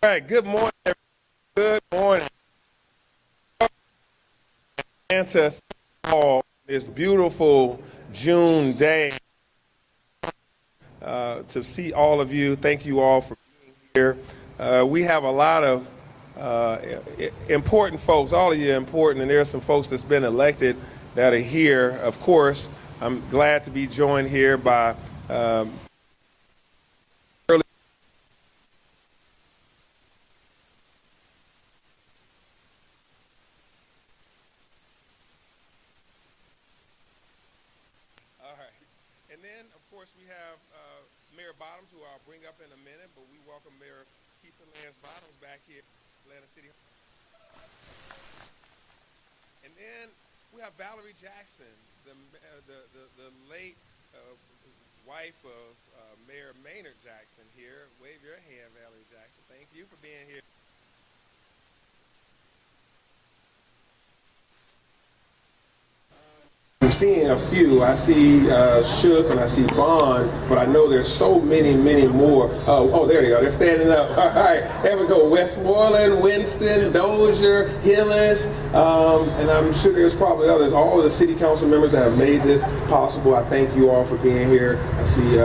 All right, good morning. Good morning. And to all this beautiful June day, to see all of you. Thank you all for being here. We have a lot of important folks. All of you are important, and there are some folks that's been elected that are here. Of course, I'm glad to be joined here by And then, of course, we have Mayor Bottoms, who I'll bring up in a minute, but we welcome Mayor Keisha Lance Bottoms back here at Atlanta City. And then we have Valerie Jackson, the late wife of Mayor Maynard Jackson here. Wave your hand, Valerie Jackson. Thank you for being here. I'm seeing a few. I see Shook and I see Bond, but I know there's so many, many more. Oh, there they are. They're standing up. All right, there we go. Westmoreland, Winston, Dozier, Hillis, and I'm sure there's probably others. All of the city council members that have made this possible, I thank you all for being here. I see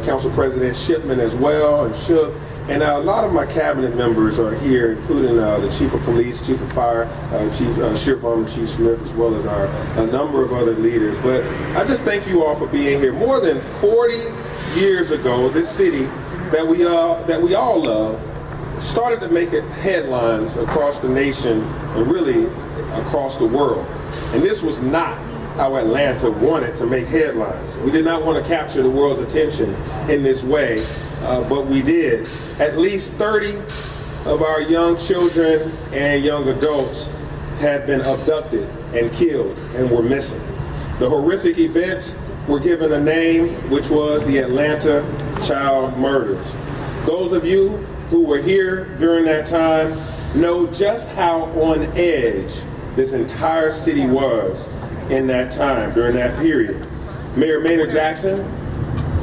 Council President Shipman as well, and Shook. And a lot of my cabinet members are here, including the Chief of Police, Chief of Fire, Chief Shipman, Chief Smith, as well as a number of other leaders. But I just thank you all for being here. More than 40 years ago, this city that we all love started to make headlines across the nation and really across the world. And this was not how Atlanta wanted to make headlines. We did not want to capture the world's attention in this way, but we did. At least 30 of our young children and young adults had been abducted and killed and were missing. The horrific events were given a name, which was the Atlanta child murders. Those of you who were here during that time know just how on edge this entire city was in that time, during that period. Mayor Maynard Jackson,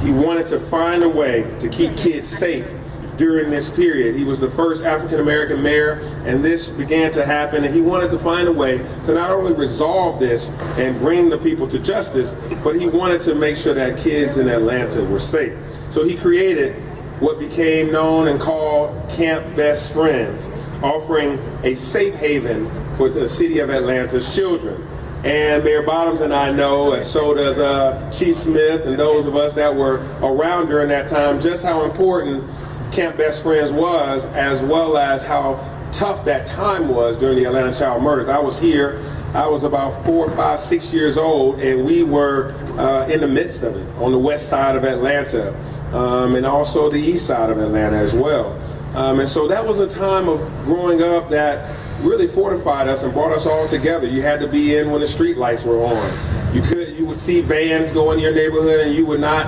he wanted to find a way to keep kids safe during this period. He was the first African-American mayor, and this began to happen, and he wanted to find a way to not only resolve this and bring the people to justice, but he wanted to make sure that kids in Atlanta were safe. So he created what became known and called Camp Best Friends, offering a safe haven for the city of Atlanta's children. And Mayor Bottoms and I know, and so does Chief Smith and those of us that were around during that time, just how important Camp Best Friends was, as well as how tough that time was during the Atlanta child murders. I was here, I was about 4, 5, 6 years old, and we were in the midst of it on the west side of Atlanta, and also the east side of Atlanta as well. And so that was a time of growing up that really fortified us and brought us all together. You had to be in when the street lights were on. You would see vans go in your neighborhood, and you would not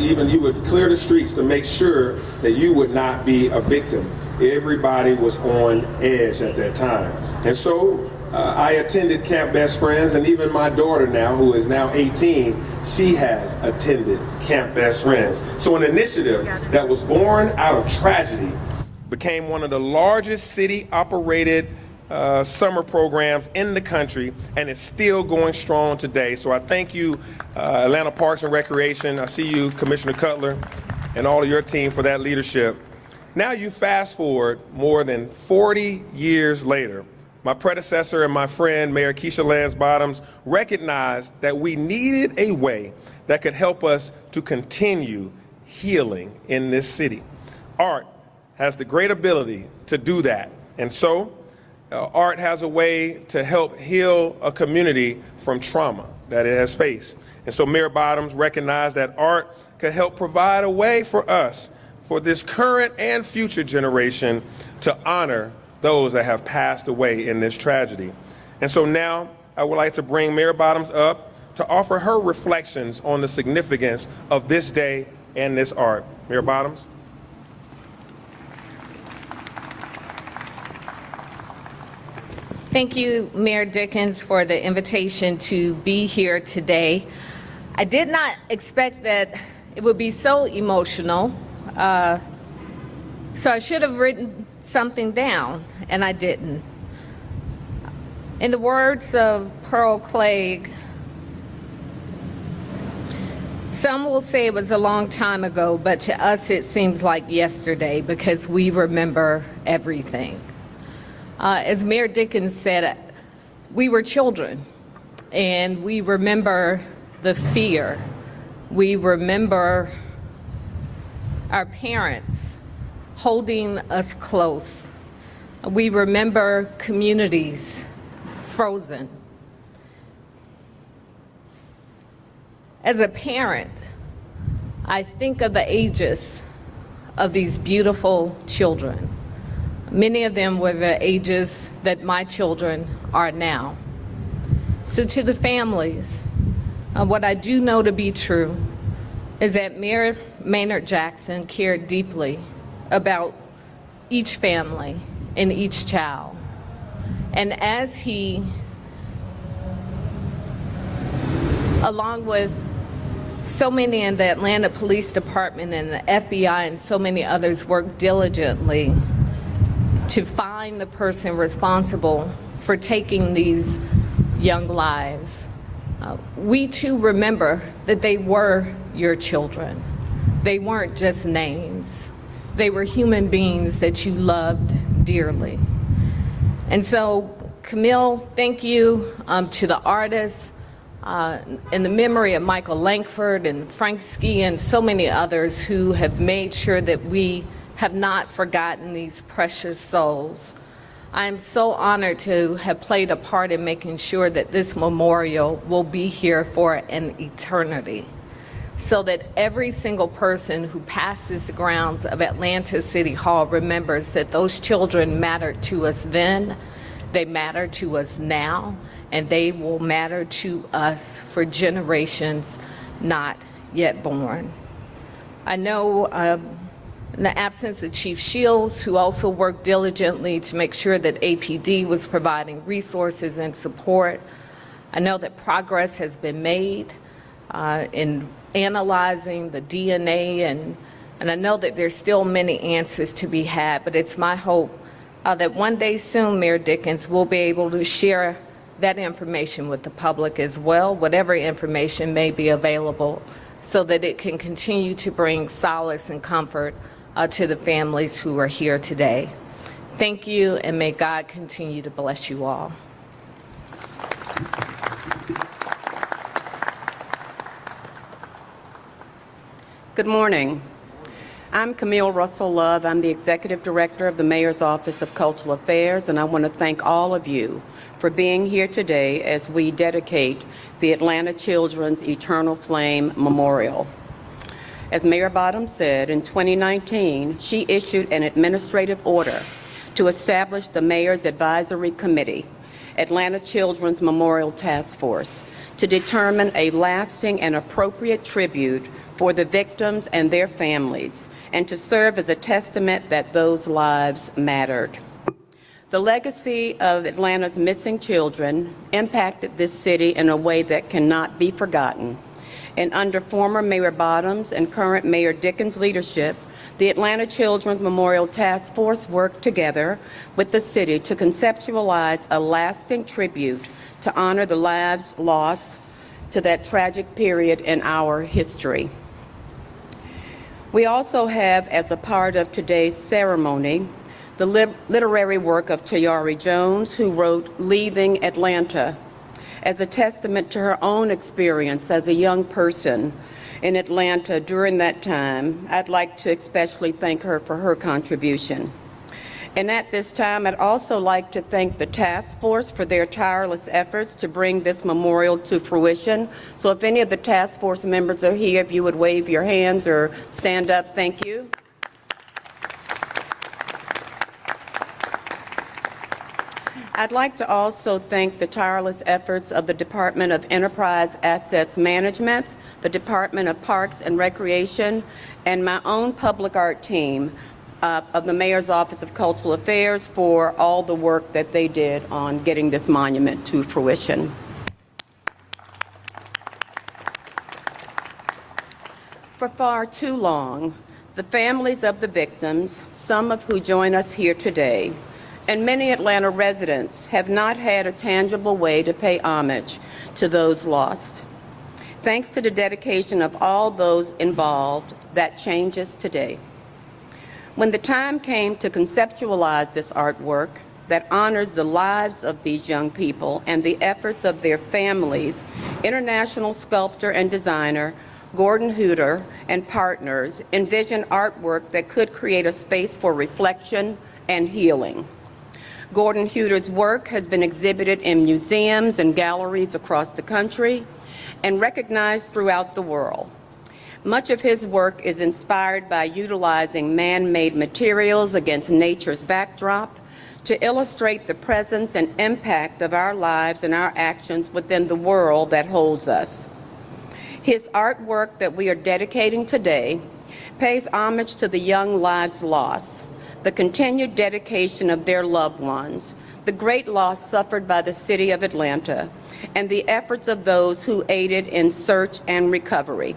you would clear the streets to make sure that you would not be a victim. Everybody was on edge at that time. And so I attended Camp Best Friends, and even my daughter now, who is now 18, she has attended Camp Best Friends. So an initiative that was born out of tragedy became one of the largest city-operated summer programs in the country, and it's still going strong today. So I thank you, Atlanta Parks and Recreation. I see you, Commissioner Cutler, and all of your team for that leadership. Now you fast forward more than 40 years later. My predecessor and my friend, Mayor Keisha Lance Bottoms, recognized that we needed a way that could help us to continue healing in this city. Art has the great ability to do that. And so art has a way to help heal a community from trauma that it has faced. And so Mayor Bottoms recognized that art could help provide a way for us, for this current and future generation, to honor those that have passed away in this tragedy. And so now I would like to bring Mayor Bottoms up to offer her reflections on the significance of this day and this art. Mayor Bottoms. Thank you, Mayor Dickens, for the invitation to be here today. I did not expect that it would be so emotional. So I should have written something down, and I didn't. In the words of Pearl Clegg, some will say it was a long time ago, but to us it seems like yesterday because we remember everything. As Mayor Dickens said, we were children, and we remember the fear. We remember our parents holding us close. We remember communities frozen. As a parent, I think of the ages of these beautiful children. Many of them were the ages that my children are now. So to the families, what I do know to be true is that Mayor Maynard Jackson cared deeply about each family and each child. And as he, along with so many in the Atlanta Police Department and the FBI and so many others, worked diligently to find the person responsible for taking these young lives, we too remember that they were your children. They weren't just names. They were human beings that you loved dearly. And so, Camille, thank you to the artists, in the memory of Michael Langford and Frank Ski and so many others who have made sure that we have not forgotten these precious souls. I am so honored to have played a part in making sure that this memorial will be here for an eternity, so that every single person who passes the grounds of Atlanta City Hall remembers that those children mattered to us then, they matter to us now, and they will matter to us for generations not yet born. I know in the absence of Chief Shields, who also worked diligently to make sure that APD was providing resources and support, I know that progress has been made in analyzing the DNA, and I know that there's still many answers to be had, but it's my hope that one day soon, Mayor Dickens, we'll be able to share that information with the public as well, whatever information may be available, so that it can continue to bring solace and comfort to the families who are here today. Thank you, and may God continue to bless you all. Good morning. I'm Camille Russell Love. I'm the Executive Director of the Mayor's Office of Cultural Affairs, and I want to thank all of you for being here today as we dedicate the Atlanta Children's Eternal Flame Memorial. As Mayor Bottoms said, in 2019, she issued an administrative order to establish the Mayor's Advisory Committee, Atlanta Children's Memorial Task Force, to determine a lasting and appropriate tribute for the victims and their families, and to serve as a testament that those lives mattered. The legacy of Atlanta's missing children impacted this city in a way that cannot be forgotten. And under former Mayor Bottoms and current Mayor Dickens' leadership, the Atlanta Children's Memorial Task Force worked together with the city to conceptualize a lasting tribute to honor the lives lost to that tragic period in our history. We also have, as a part of today's ceremony, the literary work of Tayari Jones, who wrote Leaving Atlanta, as a testament to her own experience as a young person in Atlanta during that time. I'd like to especially thank her for her contribution. And at this time, I'd also like to thank the task force for their tireless efforts to bring this memorial to fruition. So if any of the task force members are here, if you would wave your hands or stand up, thank you. I'd like to also thank the tireless efforts of the Department of Enterprise Assets Management, the Department of Parks and Recreation, and my own public art team of the Mayor's Office of Cultural Affairs for all the work that they did on getting this monument to fruition. For far too long, The families of the victims, some of who join us here today, and many Atlanta residents have not had a tangible way to pay homage to those lost. Thanks to the dedication of all those involved, that changes today. When the time came to conceptualize this artwork that honors the lives of these young people and the efforts of their families, international sculptor and designer Gordon Huter and partners envisioned artwork that could create a space for reflection and healing. Gordon Huter's work has been exhibited in museums and galleries across the country and recognized throughout the world. Much of his work is inspired by utilizing man-made materials against nature's backdrop to illustrate the presence and impact of our lives and our actions within the world that holds us. His artwork that we are dedicating today pays homage to the young lives lost, the continued dedication of their loved ones, the great loss suffered by the city of Atlanta, and the efforts of those who aided in search and recovery.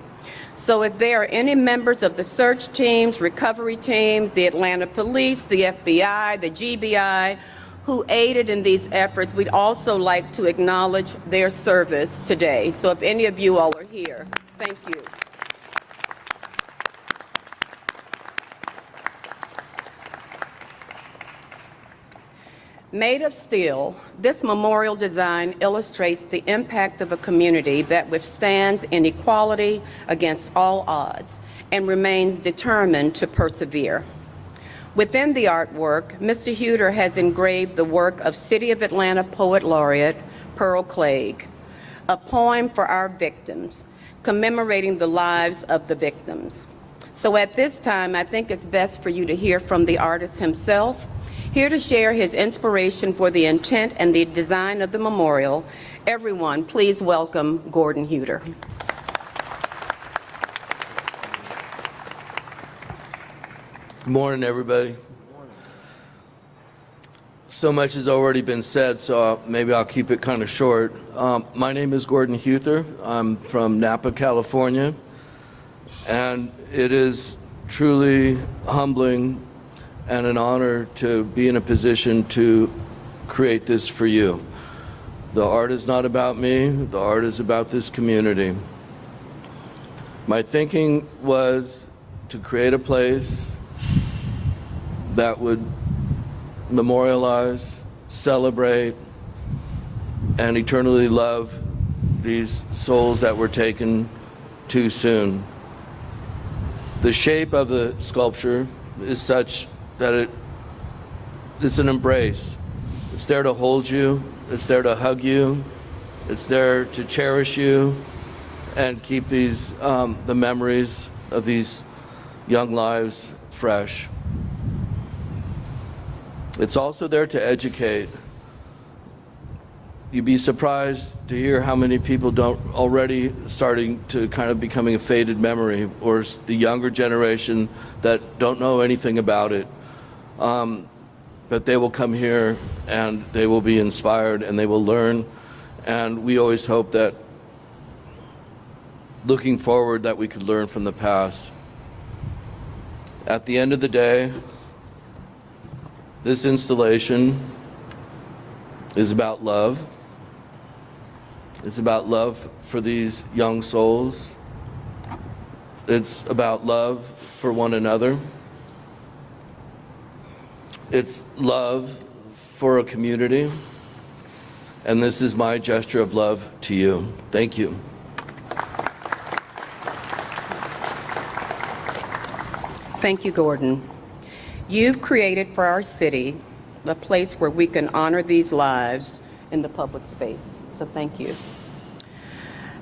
So if there are any members of the search teams, recovery teams, the Atlanta Police, the FBI, the GBI, who aided in these efforts, we'd also like to acknowledge their service today. So if any of you all are here, thank you. Made of steel, this memorial design illustrates the impact of a community that withstands inequality against all odds and remains determined to persevere. Within the artwork, Mr. Huter has engraved the work of City of Atlanta Poet Laureate Pearl Clegg, a poem for our victims, commemorating the lives of the victims. So at this time, I think it's best for you to hear from the artist himself. Here to share his inspiration for the intent and the design of the memorial, everyone, please welcome Gordon Huter. Good morning, everybody. So much has already been said, so maybe I'll keep it kind of short. My name is Gordon Huter. I'm from Napa, California, and it is truly humbling and an honor to be in a position to create this for you. The art is not about me, the art is about this community. My thinking was to create a place that would memorialize, celebrate, and eternally love these souls that were taken too soon. The shape of the sculpture is such that it's an embrace. It's there to hold you, it's there to hug you, it's there to cherish you and keep these, the memories of these young lives fresh. It's also there to educate. You'd be surprised to hear how many people don't already starting to kind of becoming a faded memory, or the younger generation that don't know anything about it. But they will come here and they will be inspired and they will learn. And we always hope that looking forward that we could learn from the past. At the end of the day, this installation is about love. It's about love for these young souls. It's about love for one another. It's love for a community. And this is my gesture of love to you. Thank you. Thank you, Gordon. You've created for our city a place where we can honor these lives in the public space. So thank you.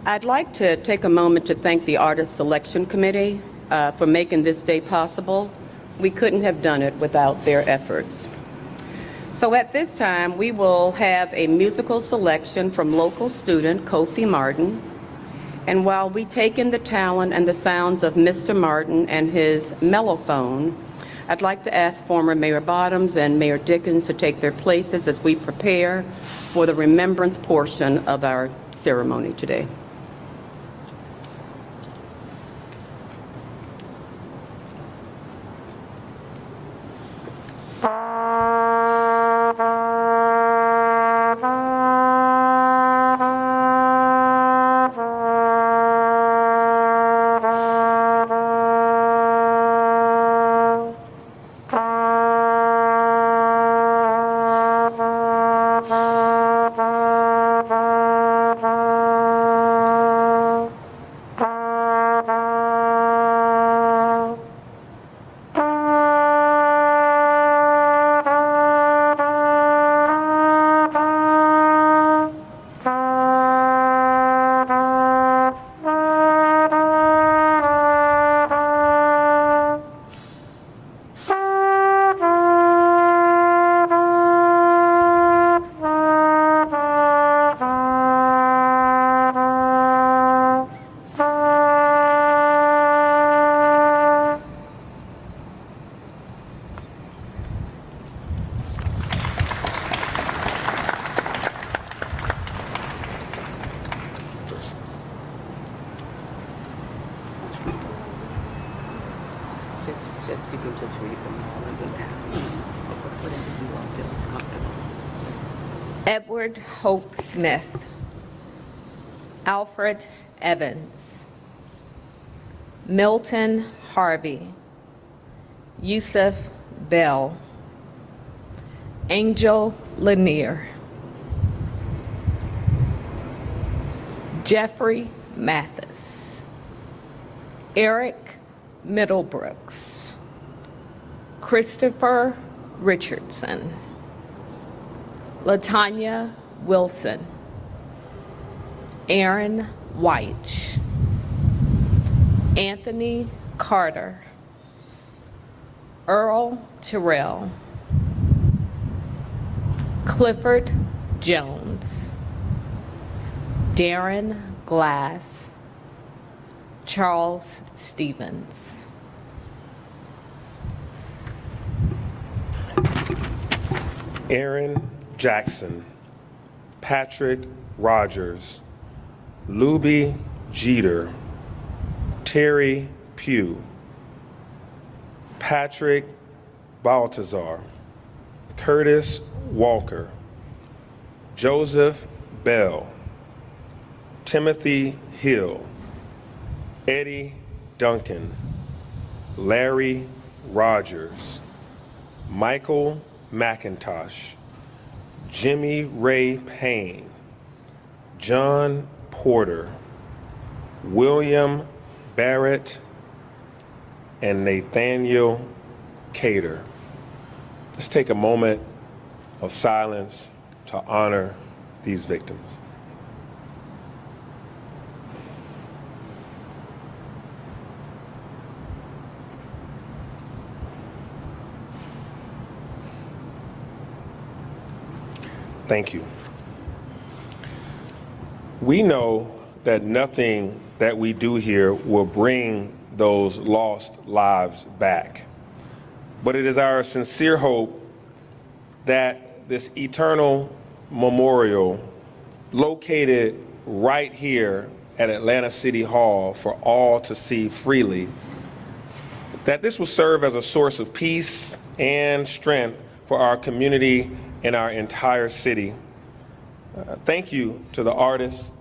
I'd like to take a moment to thank the Artist Selection Committee for making this day possible. We couldn't have done it without their efforts. So at this time, we will have a musical selection from local student Kofi Martin. And while we take in the talent and the sounds of Mr. Martin and his mellophone, I'd like to ask former Mayor Bottoms and Mayor Dickens to take their places as we prepare for the remembrance portion of our ceremony today. Edward Hope Smith, Alfred Evans, Milton Harvey, Yusuf Bell, Angel Lanier, Jeffrey Mathis, Eric Middlebrooks, Christopher Richardson, Latanya Wilson, Aaron White, Anthony Carter, Earl Terrell, Clifford Jones, Darren Glass, Charles Stevens. Aaron Jackson, Patrick Rogers, Luby Jeter, Terry Pugh, Patrick Baltazar, Curtis Walker, Joseph Bell, Timothy Hill, Eddie Duncan, Larry Rogers, Michael McIntosh, Jimmy Ray Payne, John Porter, William Barrett, and Nathaniel Cater. Let's take a moment of silence to honor these victims. Thank you. We know that nothing that we do here will bring those lost lives back. But it is our sincere hope that this eternal memorial located right here at Atlanta City Hall for all to see freely, that this will serve as a source of peace and strength for our community and our entire city. Thank you to the artist,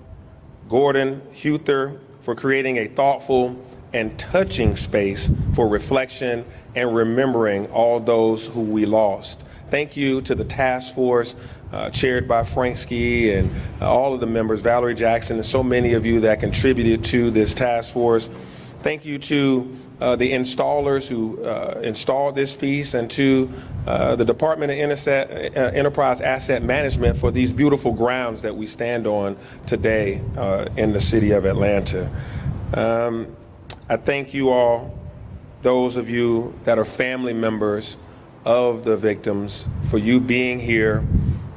Gordon Huther, for creating a thoughtful and touching space for reflection and remembering all those who we lost. Thank you to the task force chaired by Frank Ski and all of the members, Valerie Jackson, and so many of you that contributed to this task force. Thank you to the installers who installed this piece, and to the Department of Enterprise Asset Management for these beautiful grounds that we stand on today in the city of Atlanta. I thank you all, those of you that are family members of the victims, for you being here.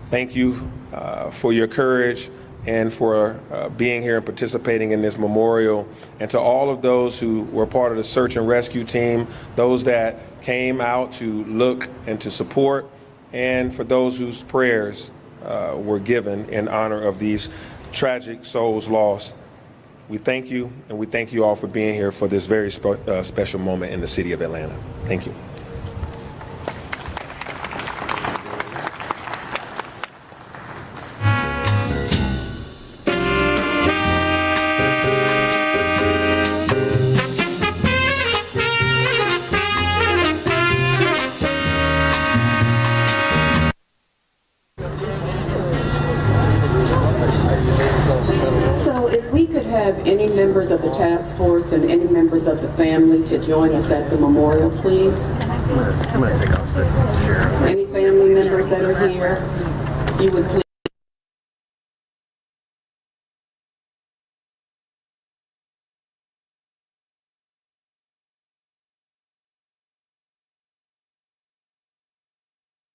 Thank you for your courage and for being here and participating in this memorial. And to all of those who were part of the search and rescue team, those that came out to look and to support, and for those whose prayers were given in honor of these tragic souls lost. We thank you, and we thank you all for being here for this very special moment in the city of Atlanta. Thank you. So if we could have any members of the task force and any members of the family to join us at the memorial, please. I'm going to take off the chair. Any family members that are here, you would please.